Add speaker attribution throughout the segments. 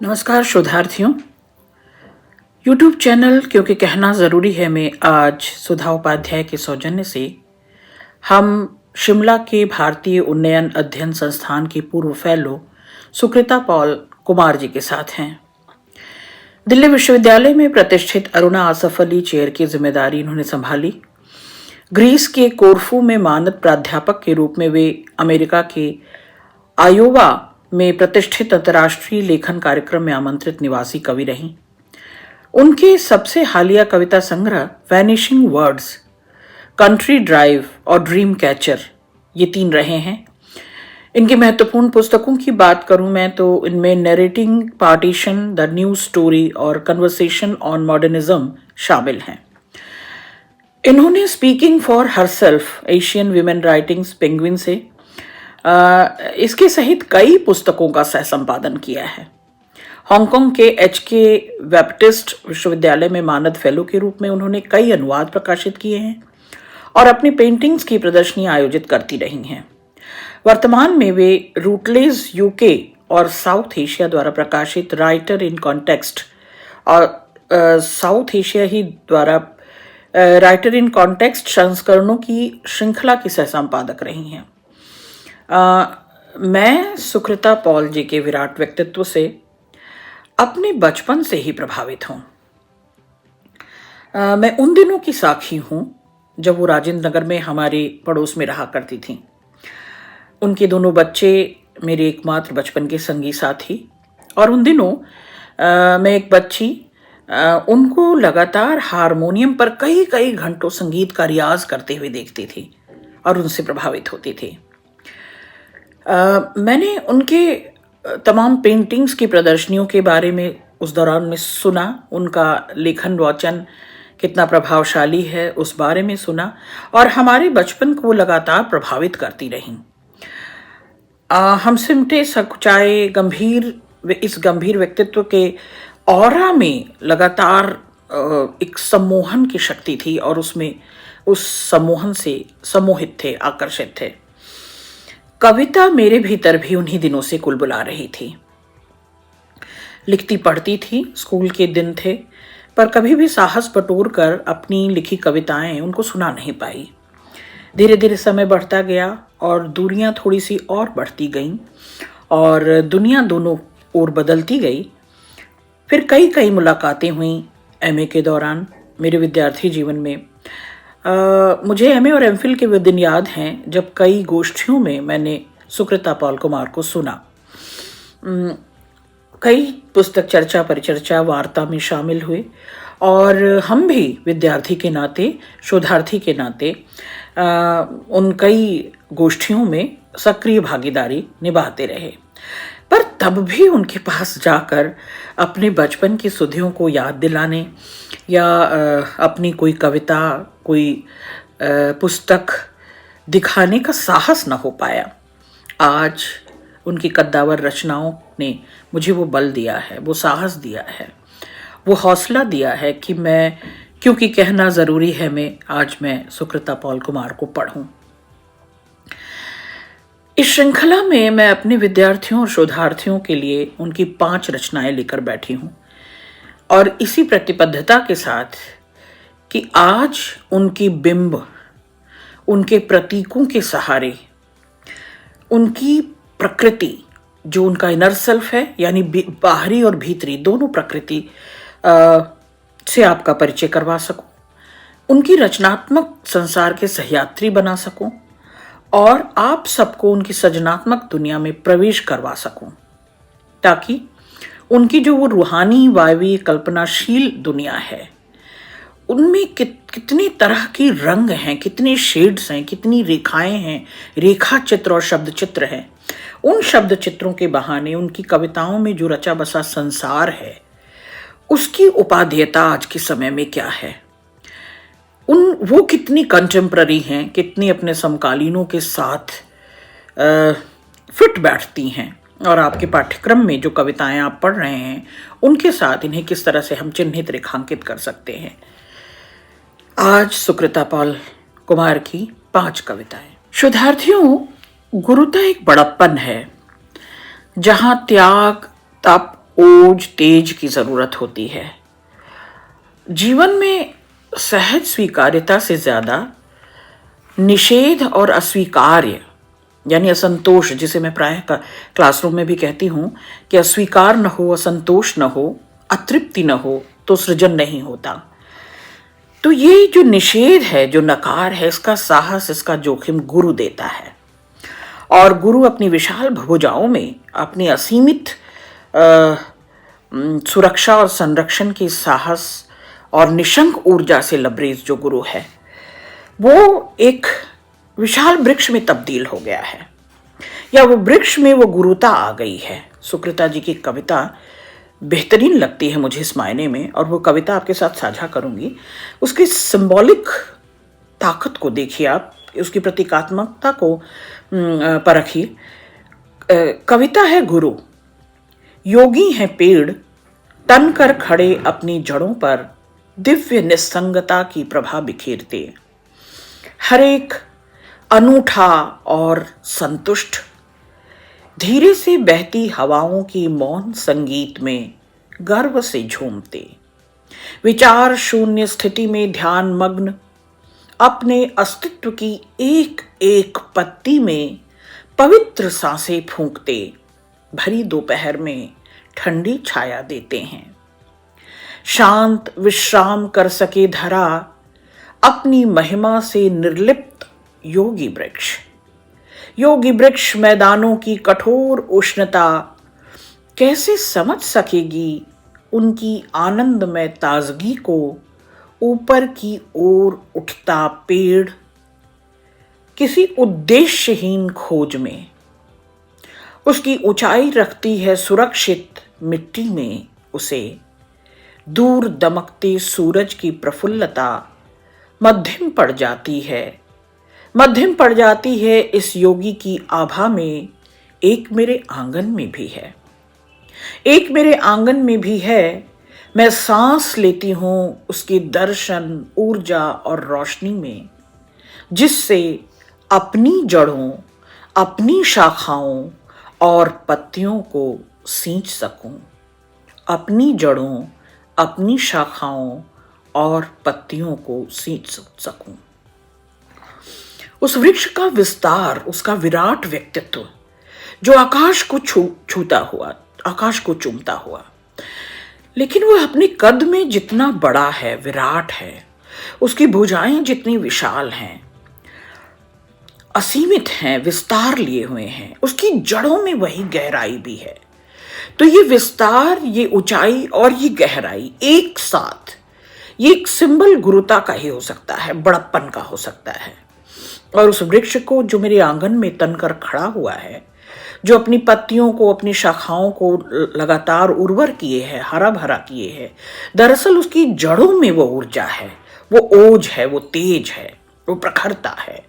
Speaker 1: नमस्कार शोधार्थियों। YouTube channel क्योंकि कहना ज़रूरी है में आज सुधा उपाध्याय के सौजन्य से हम शिमला के भारतीय उन्नयन अध्ययन संस्थान की पूर्व फेलो सुकृता पॉल कुमार जी के साथ हैं। दिल्ली विश्वविद्यालय में प्रतिष्ठित अरुणा आसफ अली चेयर की जिम्मेदारी इन्होंने संभाली। ग्रीस के कोरफू में मानद प्राध्यापक के रूप में वे अमेरिका के आयोवा में प्रतिष्ठित अंतर्राष्ट्रीय लेखन कार्यक्रम में आमंत्रित निवासी कवि रहीं। उनके सबसे हालिया कविता संग्रह वैनिशिंग वर्ड्स, कंट्री ड्राइव और ड्रीम कैचर ये 3 रहे हैं। इनकी महत्वपूर्ण पुस्तकों की बात करूं मैं तो इनमें narrating partition, the new story और कन्वर्सेशन ऑन मॉडर्निज्म शामिल हैं। इन्होंने speaking for herself, Asian women writings, penguin से इसके सहित कई पुस्तकों का सह संपादन किया है। हांगकांग के HK बैप्टिस्ट विश्वविद्यालय में मानद फेलो के रूप में उन्होंने कई अनुवाद प्रकाशित किए हैं और अपनी पेंटिंग्स की प्रदर्शनी आयोजित करती रही हैं। वर्तमान में वे रूटलेज UK और साउथ एशिया द्वारा प्रकाशित राइटर इन कॉन्टेक्स्ट और साउथ एशिया ही द्वारा राइटर इन कॉन्टेक्स्ट संस्करणों की श्रृंखला की सह संपादक रही हैं। मैं सुकृता पॉल जी के विराट व्यक्तित्व से अपने बचपन से ही प्रभावित हूँ। मैं उन दिनों की साक्षी हूँ जब वो राजेंद्र नगर में हमारे पड़ोस में रहा करती थीं। उनके दोनों बच्चे मेरे एकमात्र बचपन के संगी साथी, और उन दिनों मैं एक बच्ची उनको लगातार हारमोनियम पर कई कई घंटों संगीत का रियाज करते हुए देखती थी और उनसे प्रभावित होती थी। मैंने उनके तमाम पेंटिंग्स की प्रदर्शनियों के बारे में उस दौरान में सुना, उनका लेखन वचन कितना प्रभावशाली है उस बारे में सुना, और हमारे बचपन को लगातार प्रभावित करती रहीं। हम सिमटे सकुचाए इस गंभीर व्यक्तित्व के ऑरा में लगातार एक सम्मोहन की शक्ति थी और उसमें उस सम्मोहन से सम्मोहित थे, आकर्षित थे। कविता मेरे भीतर भी उन्हीं दिनों से कुलबुला रही थी। लिखती पढ़ती थी, स्कूल के दिन थे, पर कभी भी साहस बटोर कर अपनी लिखी कविताएं उनको सुना नहीं पाई। धीरे धीरे समय बढ़ता गया और दूरियां थोड़ी सी और बढ़ती गईं और दुनिया दोनों ओर बदलती गई। फिर कई कई मुलाकातें हुईं MA के दौरान मेरे विद्यार्थी जीवन में। मुझे MA और MPhil के वे दिन याद हैं जब कई गोष्ठियों में मैंने सुकृता पॉल कुमार को सुना। कई पुस्तक चर्चा परिचर्चा वार्ता में शामिल हुए और हम भी विद्यार्थी के नाते, शोधार्थी के नाते उन कई गोष्ठियों में सक्रिय भागीदारी निभाते रहे। पर तब भी उनके पास जाकर अपने बचपन की सुधियों को याद दिलाने या अपनी कोई कविता, कोई पुस्तक दिखाने का साहस न हो पाया। आज उनकी कद्दावर रचनाओं ने मुझे वो बल दिया है, वो साहस दिया है, वो हौसला दिया है कि मैं, क्योंकि कहना ज़रूरी है में आज मैं सुकृता पॉल कुमार को पढ़ूं। इस श्रृंखला में मैं अपने विद्यार्थियों और शोधार्थियों के लिए उनकी 5 रचनाएं लेकर बैठी हूं और इसी प्रतिबद्धता के साथ कि आज उनकी बिंब, उनके प्रतीकों के सहारे, उनकी प्रकृति जो उनका इनर सेल्फ है, यानी बाहरी और भीतरी दोनों प्रकृति से आपका परिचय करवा सकूं, उनकी रचनात्मक संसार के सहयात्री बना सकूं और आप सबको उनकी सृजनात्मक दुनिया में प्रवेश करवा सकूं, ताकि उनकी जो वो रूहानी वायवी कल्पनाशील दुनिया है उनमें कितनी तरह की रंग हैं, कितने शेड्स हैं, कितनी रेखाएं हैं, रेखा चित्र और शब्द चित्र हैं। उन शब्द चित्रों के बहाने उनकी कविताओं में जो रचा बसा संसार है उसकी उपादेयता आज के समय में क्या है, वो कितनी कंटेम्प्ररी हैं, कितनी अपने समकालीनों के साथ फिट बैठती हैं, और आपके पाठ्यक्रम में जो कविताएं आप पढ़ रहे हैं उनके साथ इन्हें किस तरह से हम चिन्हित रेखांकित कर सकते हैं। आज सुकृता पॉल कुमार की 5 कविताएं। शोधार्थियों, गुरुता एक बड़प्पन है जहां त्याग, तप ओज तेज की जरूरत होती है। जीवन में सहज स्वीकार्यता से ज्यादा निषेध और अस्वीकार्य यानी असंतोष, जिसे मैं प्रायः क्लासरूम में भी कहती हूं कि अस्वीकार न हो, असंतोष न हो, अतृप्ति न हो तो सृजन नहीं होता। तो ये जो निषेध है, जो नकार है, इसका साहस, इसका जोखिम गुरु देता है। और गुरु अपनी विशाल भुजाओं में अपनी असीमित सुरक्षा और संरक्षण की साहस और निशंक ऊर्जा से लबरेज जो गुरु है, वो एक विशाल वृक्ष में तब्दील हो गया है, या वो वृक्ष में वो गुरुता आ गई है। सुकृता जी की कविता बेहतरीन लगती है मुझे इस मायने में, और वो कविता आपके साथ साझा करूंगी। उसकी सिंबॉलिक ताकत को देखिए आप, उसकी प्रतीकात्मकता को परखिए। कविता है गुरु, योगी हैं पेड़, तन कर खड़े अपनी जड़ों पर, दिव्य निस्संगता की प्रभा बिखेरते। हर एक अनूठा और संतुष्ट, धीरे से बहती हवाओं की मौन संगीत में गर्व से झूमते। विचार शून्य स्थिति में ध्यान मग्न, अपने अस्तित्व की एक एक पत्ती में पवित्र सांसें फूंकते। भरी दोपहर में ठंडी छाया देते हैं। शांत विश्राम कर सके धरा, अपनी महिमा से निर्लिप्त योगी वृक्ष। योगी वृक्ष मैदानों की कठोर उष्णता कैसे समझ सकेगी उनकी आनंदमय ताजगी को। ऊपर की ओर उठता पेड़ किसी उद्देश्यहीन खोज में, उसकी ऊंचाई रखती है सुरक्षित मिट्टी में उसे। दूर दमकते सूरज की प्रफुल्लता मध्यम पड़ जाती है, मध्यम पड़ जाती है इस योगी की आभा में। एक मेरे आंगन में भी है, एक मेरे आंगन में भी है। मैं सांस लेती हूं उसकी दर्शन, ऊर्जा और रोशनी में, जिससे अपनी जड़ों, अपनी शाखाओं और पत्तियों को सींच सकूं। अपनी जड़ों, अपनी शाखाओं और पत्तियों को सींच सकूं। उस वृक्ष का विस्तार, उसका विराट व्यक्तित्व जो आकाश को छूता हुआ, आकाश को चूमता हुआ, लेकिन वह अपने कद में जितना बड़ा है, विराट है, उसकी भुजाएं जितनी विशाल हैं, असीमित हैं, विस्तार लिए हुए हैं, उसकी जड़ों में वही गहराई भी है। तो ये विस्तार, ये ऊंचाई और ये गहराई एक साथ, ये एक सिंबल गुरुता का ही हो सकता है, बड़प्पन का हो सकता है। और उस वृक्ष को जो मेरे आंगन में तनकर खड़ा हुआ है, जो अपनी पत्तियों को, अपनी शाखाओं को लगातार उर्वर किए है, हरा भरा किए है, दरअसल उसकी जड़ों में वो ऊर्जा है, वो ओज है, वो तेज है, वो प्रखरता है।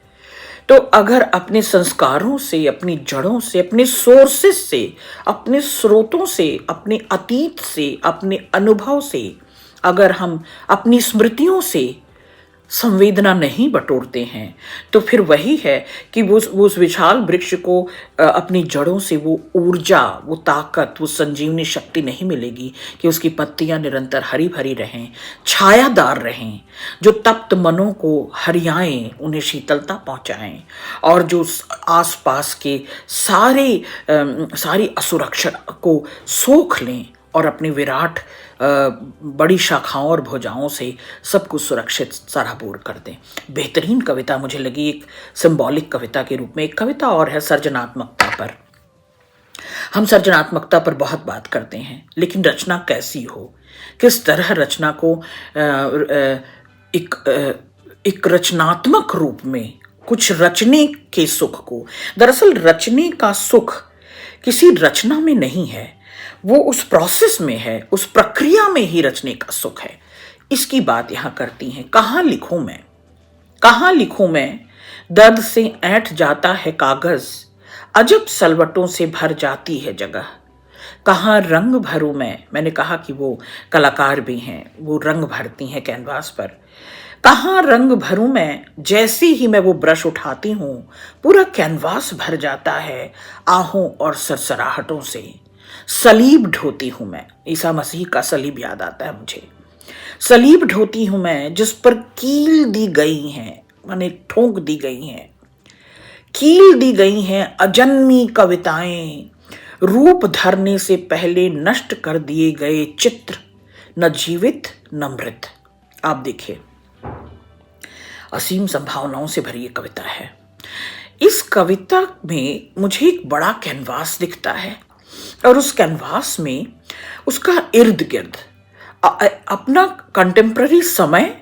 Speaker 1: तो अगर अपने संस्कारों से, अपनी जड़ों से, अपने सोर्सेस से, अपने स्रोतों से, अपने अतीत से, अपने अनुभव से, अगर हम अपनी स्मृतियों से संवेदना नहीं बटोरते हैं, तो फिर वही है कि वो उस विशाल वृक्ष को अपनी जड़ों से वो ऊर्जा, वो ताकत, वो संजीवनी शक्ति नहीं मिलेगी कि उसकी पत्तियां निरंतर हरी भरी रहें, छायादार रहें, जो तप्त मनों को हरियाएं, उन्हें शीतलता पहुंचाएं, और जो आसपास के सारी असुरक्षा को सोख लें और अपनी विराट बड़ी शाखाओं और भुजाओं से सब कुछ सुरक्षित सराबोर कर दें। बेहतरीन कविता मुझे लगी, एक सिंबॉलिक कविता के रूप में। एक कविता और है सर्जनात्मकता पर। हम सर्जनात्मकता पर बहुत बात करते हैं, लेकिन रचना कैसी हो, किस तरह रचना को एक रचनात्मक रूप में, कुछ रचने के सुख को, दरअसल रचने का सुख किसी रचना में नहीं है, वो उस प्रोसेस में है, उस प्रक्रिया में ही रचने का सुख है। इसकी बात यहां करती हैं। कहां लिखूं मैं, कहां लिखूं मैं, दर्द से ऐंठ जाता है कागज, अजब सलवटों से भर जाती है जगह। कहां रंग भरूं मैं, मैंने कहा कि वो कलाकार भी हैं, वो रंग भरती हैं कैनवास पर। कहां रंग भरूं मैं, जैसे ही मैं वो ब्रश उठाती हूं, पूरा कैनवास भर जाता है आहों और सरसराहटों से। सलीब ढोती हूं मैं, ईसा मसीह का सलीब याद आता है मुझे। सलीब ढोती हूं मैं जिस पर कील दी गई हैं, माने ठोंक दी गई हैं, कील दी गई हैं अजन्मी कविताएं, रूप धरने से पहले नष्ट कर दिए गए चित्र, न जीवित न मृत। आप देखिए, असीम संभावनाओं से भरी ये कविता है। इस कविता में मुझे एक बड़ा कैनवास दिखता है और उस कैनवास में उसका इर्द गिर्द अपना कंटेम्प्ररी समय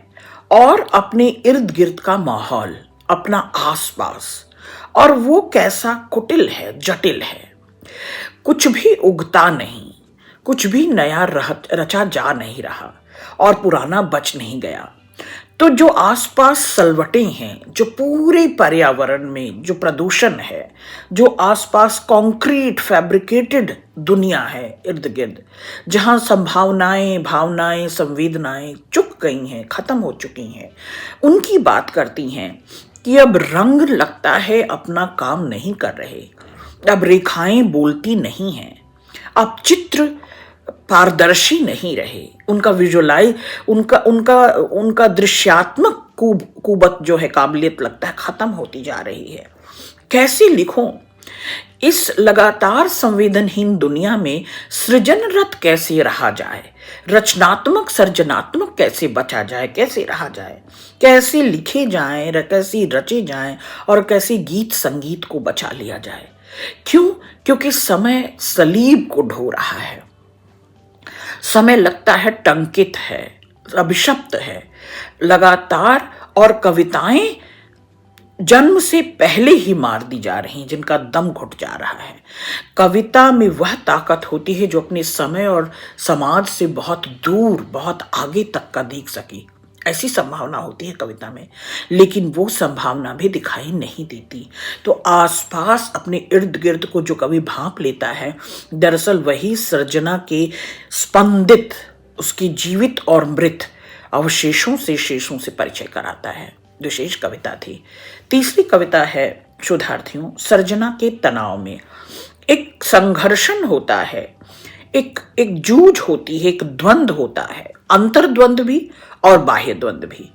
Speaker 1: और अपने इर्द गिर्द का माहौल, अपना आसपास, और वो कैसा कुटिल है, जटिल है। कुछ भी उगता नहीं, कुछ भी नया रचा जा नहीं रहा और पुराना बच नहीं गया। तो जो आसपास सलवटें हैं, जो पूरे पर्यावरण में जो प्रदूषण है, जो आसपास कंक्रीट फैब्रिकेटेड दुनिया है इर्द गिर्द, जहां संभावनाएं, भावनाएं, संवेदनाएं चुक गई हैं, खत्म हो चुकी हैं, उनकी बात करती हैं कि अब रंग लगता है अपना काम नहीं कर रहे, अब रेखाएं बोलती नहीं हैं, अब चित्र पारदर्शी नहीं रहे, उनका विजुअलाइज, उनका उनका उनका दृश्यात्मक कुवत जो है, काबिलियत लगता है खत्म होती जा रही है। कैसे लिखूं? इस लगातार संवेदनहीन दुनिया में सृजनरत कैसे रहा जाए, रचनात्मक सर्जनात्मक कैसे बचा जाए, कैसे रहा जाए, कैसे लिखे जाएं, कैसे रचे जाएं और कैसे गीत संगीत को बचा लिया जाए। क्यों? क्योंकि समय सलीब को ढो रहा है। समय लगता है टंकित है, अभिशप्त है लगातार, और कविताएं जन्म से पहले ही मार दी जा रही, जिनका दम घुट जा रहा है। कविता में वह ताकत होती है जो अपने समय और समाज से बहुत दूर, बहुत आगे तक का देख सके, ऐसी संभावना होती है कविता में, लेकिन वो संभावना भी दिखाई नहीं देती। तो आसपास अपने इर्द गिर्द को जो कवि भांप लेता है, दरअसल वही सृजना के स्पंदित, उसकी जीवित और मृत अवशेषों से, शेषों से परिचय कराता है। विशेष कविता थी। तीसरी कविता है शोधार्थियों, सर्जना के तनाव में। एक संघर्षण होता है, एक जूझ होती है, एक द्वंद होता है, अंतर्द्वंद भी और बाह्य द्वंद भी।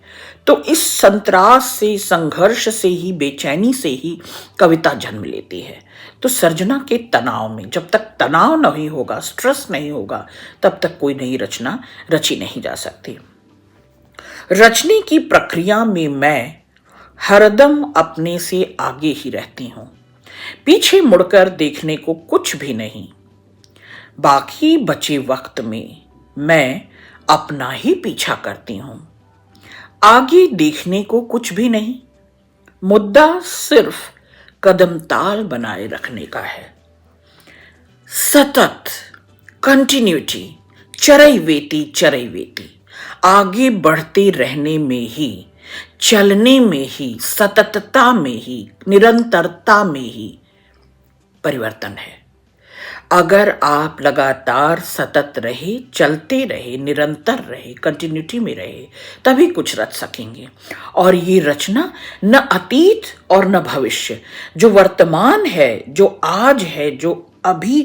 Speaker 1: तो इस संतरास से, संघर्ष से ही, बेचैनी से ही कविता जन्म लेती है। तो सर्जना के तनाव में, जब तक तनाव नहीं होगा, स्ट्रेस नहीं होगा, तब तक कोई नई रचना रची नहीं जा सकती। रचने की प्रक्रिया में मैं हरदम अपने से आगे ही रहती हूं, पीछे मुड़कर देखने को कुछ भी नहीं। बाकी बचे वक्त में मैं अपना ही पीछा करती हूं, आगे देखने को कुछ भी नहीं। मुद्दा सिर्फ कदम ताल बनाए रखने का है। सतत, कंटिन्यूटी, चरैवेती चरैवेती, आगे बढ़ते रहने में ही, चलने में ही, सततता में ही, निरंतरता में ही परिवर्तन है। अगर आप लगातार सतत रहे, चलते रहे, निरंतर रहे, कंटिन्यूटी में रहे, तभी कुछ रच सकेंगे। और ये रचना न अतीत और न भविष्य, जो वर्तमान है, जो आज है, जो अभी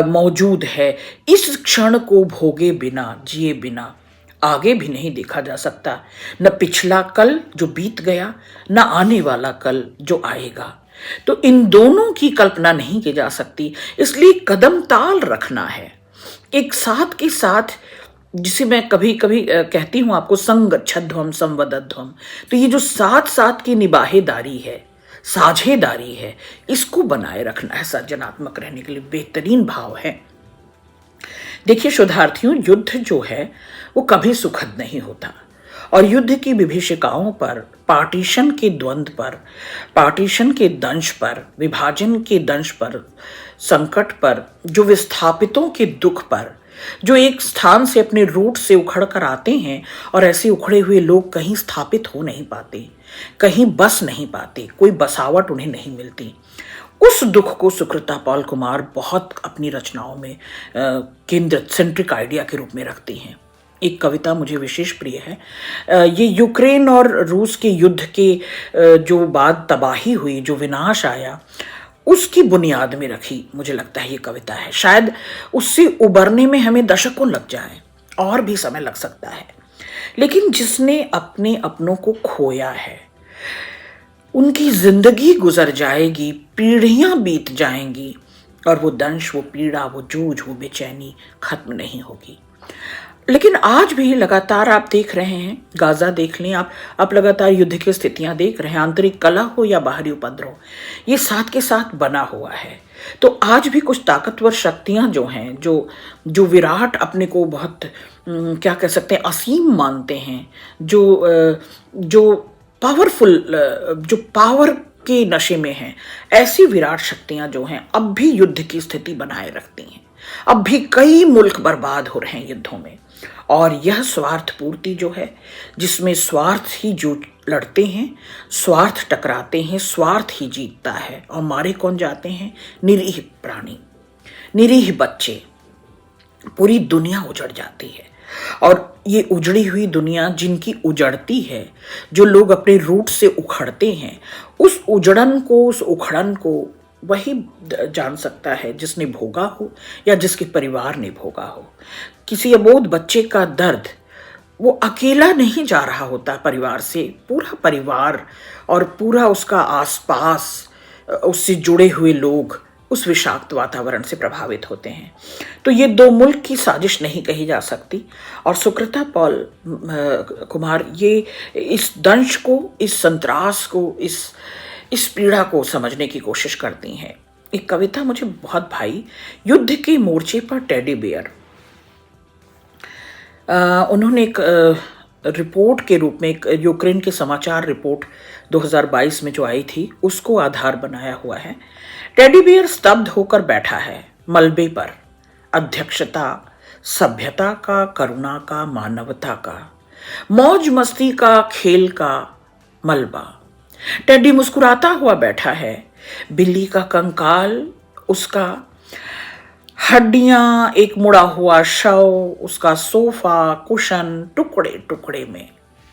Speaker 1: मौजूद है, इस क्षण को भोगे बिना, जिए बिना आगे भी नहीं देखा जा सकता। न पिछला कल जो बीत गया, न आने वाला कल जो आएगा। तो इन दोनों की कल्पना नहीं की जा सकती, इसलिए कदम ताल रखना है एक साथ के साथ, जिसे मैं कभी कभी कहती हूं आपको, संगच्छध्वम संवदध्वम। तो ये जो साथ साथ की निबाहेदारी है, साझेदारी है, इसको बनाए रखना है सर्जनात्मक रहने के लिए। बेहतरीन भाव है। देखिए शोधार्थियों, युद्ध जो है वो कभी सुखद नहीं होता, और युद्ध की विभीषिकाओं पर, पार्टीशन के द्वंद पर, पार्टीशन के दंश पर, विभाजन के दंश पर, संकट पर, जो विस्थापितों के दुख पर, जो एक स्थान से अपने रूट से उखड़ कर आते हैं और ऐसे उखड़े हुए लोग कहीं स्थापित हो नहीं पाते, कहीं बस नहीं पाते, कोई बसावट उन्हें नहीं मिलती, उस दुख को सुकृता पॉल कुमार बहुत अपनी रचनाओं में केंद्रित, सेंट्रिक आइडिया के रूप में रखती हैं। एक कविता मुझे विशेष प्रिय है। ये यूक्रेन और रूस के युद्ध के जो बाद तबाही हुई, जो विनाश आया, उसकी बुनियाद में रखी मुझे लगता है ये कविता है। शायद उससे उबरने में हमें दशकों लग जाए, और भी समय लग सकता है, लेकिन जिसने अपने अपनों को खोया है उनकी जिंदगी गुजर जाएगी, पीढ़ियां बीत जाएंगी, और वो दंश, वो पीड़ा, वो जूझ, वो बेचैनी खत्म नहीं होगी। लेकिन आज भी लगातार आप देख रहे हैं, गाजा देख लें आप लगातार युद्ध की स्थितियां देख रहे हैं, आंतरिक कलह हो या बाहरी उपद्रव, ये साथ के साथ बना हुआ है। तो आज भी कुछ ताकतवर शक्तियां जो हैं, जो विराट अपने को बहुत क्या कह सकते हैं, असीम मानते हैं, जो पावरफुल, जो पावर के नशे में हैं, ऐसी विराट शक्तियां जो हैं अब भी युद्ध की स्थिति बनाए रखती हैं। अब भी कई मुल्क बर्बाद हो रहे हैं युद्धों में, और यह स्वार्थ पूर्ति जो है, जिसमें स्वार्थ ही जो लड़ते हैं, स्वार्थ टकराते हैं, स्वार्थ ही जीतता है, और मारे कौन जाते हैं? निरीह प्राणी, निरीह बच्चे, पूरी दुनिया उजड़ जाती है। और ये उजड़ी हुई दुनिया जिनकी उजड़ती है, जो लोग अपने रूट से उखड़ते हैं, उस उजड़न को, उस उखड़न को वही जान सकता है जिसने भोगा हो या जिसके परिवार ने भोगा हो। किसी अबोध बच्चे का दर्द, वो अकेला नहीं जा रहा होता परिवार से, पूरा परिवार और पूरा उसका आसपास, उससे जुड़े हुए लोग उस विषाक्त वातावरण से प्रभावित होते हैं। तो ये दो मुल्क की साजिश नहीं कही जा सकती। और सुकृता पॉल कुमार ये इस दंश को, इस संतरास को, इस पीड़ा को समझने की कोशिश करती हैं। एक कविता मुझे बहुत भाई, युद्ध के मोर्चे पर टेडी बेयर, उन्होंने एक रिपोर्ट के रूप में, एक यूक्रेन के समाचार रिपोर्ट 2022 में जो आई थी, उसको आधार बनाया हुआ है। टेडी बियर स्तब्ध होकर बैठा है मलबे पर, अध्यक्षता सभ्यता का, करुणा का, मानवता का, मौज मस्ती का, खेल का मलबा। टेडी मुस्कुराता हुआ बैठा है, बिल्ली का कंकाल, उसका हड्डियां, एक मुड़ा हुआ शव, उसका सोफा, कुशन टुकड़े टुकड़े में,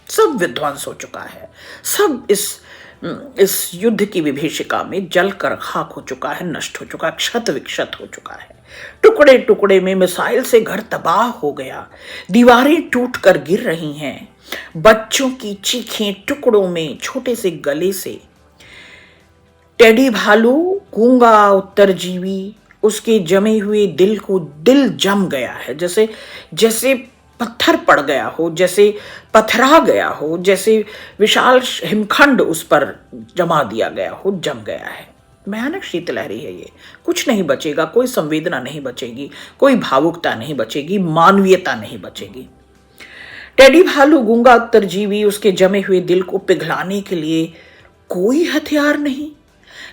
Speaker 1: सब विध्वंस हो चुका है। सब इस युद्ध की विभीषिका में जलकर खाक हो चुका है, नष्ट हो चुका है, क्षत विक्षत हो चुका है। टुकड़े टुकड़े में मिसाइल से घर तबाह हो गया, दीवारें टूट कर गिर रही हैं, बच्चों की चीखें टुकड़ों में, छोटे से गले से। टेडी भालू गूंगा उत्तरजीवी, उसके जमे हुए दिल को दिल जम गया है, जैसे पत्थर पड़ गया हो, जैसे पथरा गया हो, जैसे विशाल हिमखंड उस पर जमा दिया गया हो, जम गया है। भयानक शीतलहरी है ये, कुछ नहीं बचेगा, कोई संवेदना नहीं बचेगी, कोई भावुकता नहीं बचेगी, मानवीयता नहीं बचेगी। टेडी भालू गूंगा उत्तरजीवी, उसके जमे हुए दिल को पिघलाने के लिए कोई हथियार नहीं।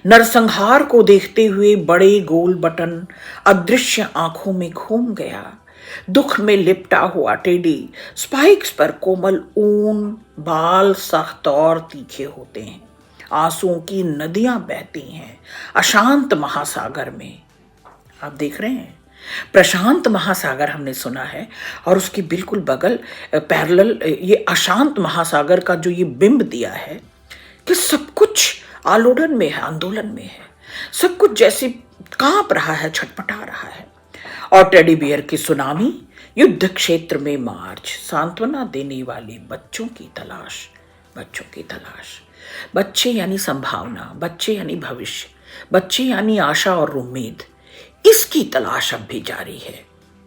Speaker 1: नरसंहार को देखते हुए बड़े गोल बटन अदृश्य आंखों में घूम गया। दुख में लिपटा हुआ टेडी, स्पाइक्स पर कोमल ऊन, बाल सख्त और तीखे होते हैं, आंसुओं की नदियां बहती हैं अशांत महासागर में। आप देख रहे हैं, प्रशांत महासागर हमने सुना है, और उसकी बिल्कुल बगल पैरेलल ये अशांत महासागर का जो ये बिंब दिया है कि सब कुछ आलोड़न में है, आंदोलन में है, सब कुछ जैसे कांप रहा है, छटपटा रहा है। और टेडी बियर की सुनामी, युद्ध क्षेत्र में मार्च, सांत्वना देने वाले बच्चों की तलाश, बच्चों की तलाश। बच्चे यानी संभावना, बच्चे यानी भविष्य, बच्चे यानी आशा और उम्मीद। इसकी तलाश अब भी जारी है।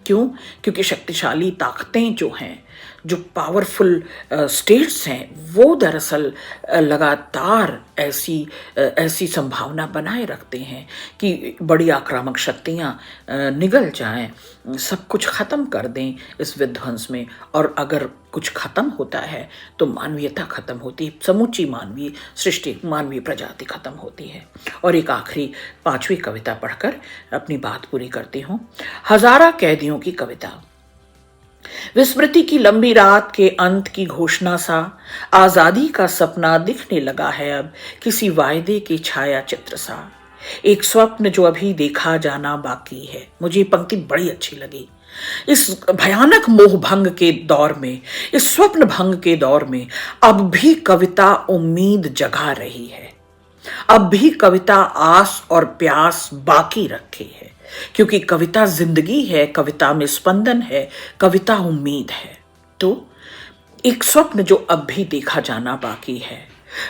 Speaker 1: क्यों? क्योंकि शक्तिशाली ताकतें जो हैं, जो पावरफुल स्टेट्स हैं, वो दरअसल लगातार ऐसी संभावना बनाए रखते हैं कि बड़ी आक्रामक शक्तियाँ निगल जाएं, सब कुछ ख़त्म कर दें इस विध्वंस में। और अगर कुछ ख़त्म होता है तो मानवीयता ख़त्म होती है, समूची मानवीय सृष्टि, मानवीय प्रजाति ख़त्म होती है। और एक आखिरी 5वीं कविता पढ़कर अपनी बात पूरी करती हूँ। हजारा कैदियों की कविता। विस्मृति की लंबी रात के अंत की घोषणा सा आजादी का सपना दिखने लगा है अब, किसी वायदे की छाया चित्र सा, एक स्वप्न जो अभी देखा जाना बाकी है। मुझे ये पंक्ति बड़ी अच्छी लगी। इस भयानक मोह भंग के दौर में, इस स्वप्न भंग के दौर में अब भी कविता उम्मीद जगा रही है। अब भी कविता आस और प्यास बाकी रखे है, क्योंकि कविता जिंदगी है, कविता में स्पंदन है, कविता उम्मीद है। तो एक स्वप्न जो अब भी देखा जाना बाकी है,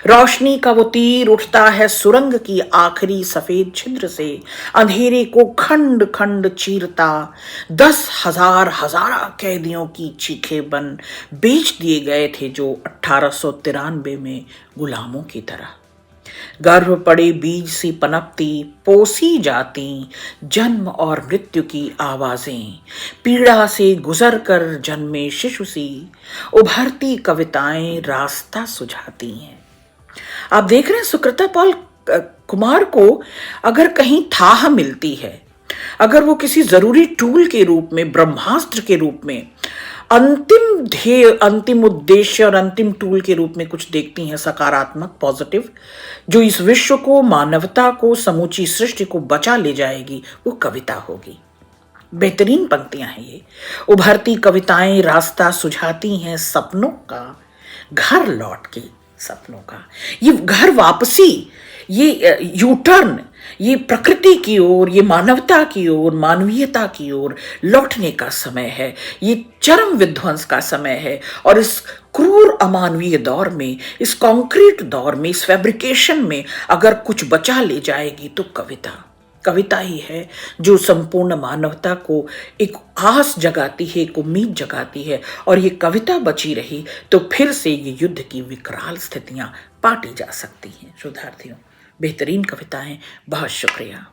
Speaker 1: रोशनी का वो तीर उठता है सुरंग की आखिरी सफेद छिद्र से, अंधेरे को खंड खंड चीरता। 10,000 हजारा कैदियों की चीखें बन बेच दिए गए थे जो 1893 में गुलामों की तरह। गर्भ पड़े बीज सी पनपती पोसी जाती जन्म और मृत्यु की आवाजें, पीड़ा से गुजर कर जन्मे शिशु सी उभरती कविताएं रास्ता सुझाती हैं। आप देख रहे हैं सुकृता पॉल कुमार को अगर कहीं थाह मिलती है, अगर वो किसी जरूरी टूल के रूप में, ब्रह्मास्त्र के रूप में, अंतिम ध्येय, अंतिम उद्देश्य और अंतिम टूल के रूप में कुछ देखती हैं सकारात्मक, पॉजिटिव, जो इस विश्व को, मानवता को, समूची सृष्टि को बचा ले जाएगी, वो कविता होगी। बेहतरीन पंक्तियां हैं ये। उभरती कविताएं रास्ता सुझाती हैं सपनों का, घर लौट के सपनों का। ये घर वापसी, ये यू टर्न, ये प्रकृति की ओर, ये मानवता की ओर, मानवीयता की ओर लौटने का समय है। ये चरम विध्वंस का समय है। और इस क्रूर अमानवीय दौर में, इस कॉन्क्रीट दौर में, इस फैब्रिकेशन में अगर कुछ बचा ले जाएगी तो कविता ही है जो संपूर्ण मानवता को एक आस जगाती है, एक उम्मीद जगाती है। और ये कविता बची रही तो फिर से ये युद्ध की विकराल स्थितियां पाटी जा सकती हैं। शोधार्थियों, बेहतरीन कविताएं, बहुत शुक्रिया।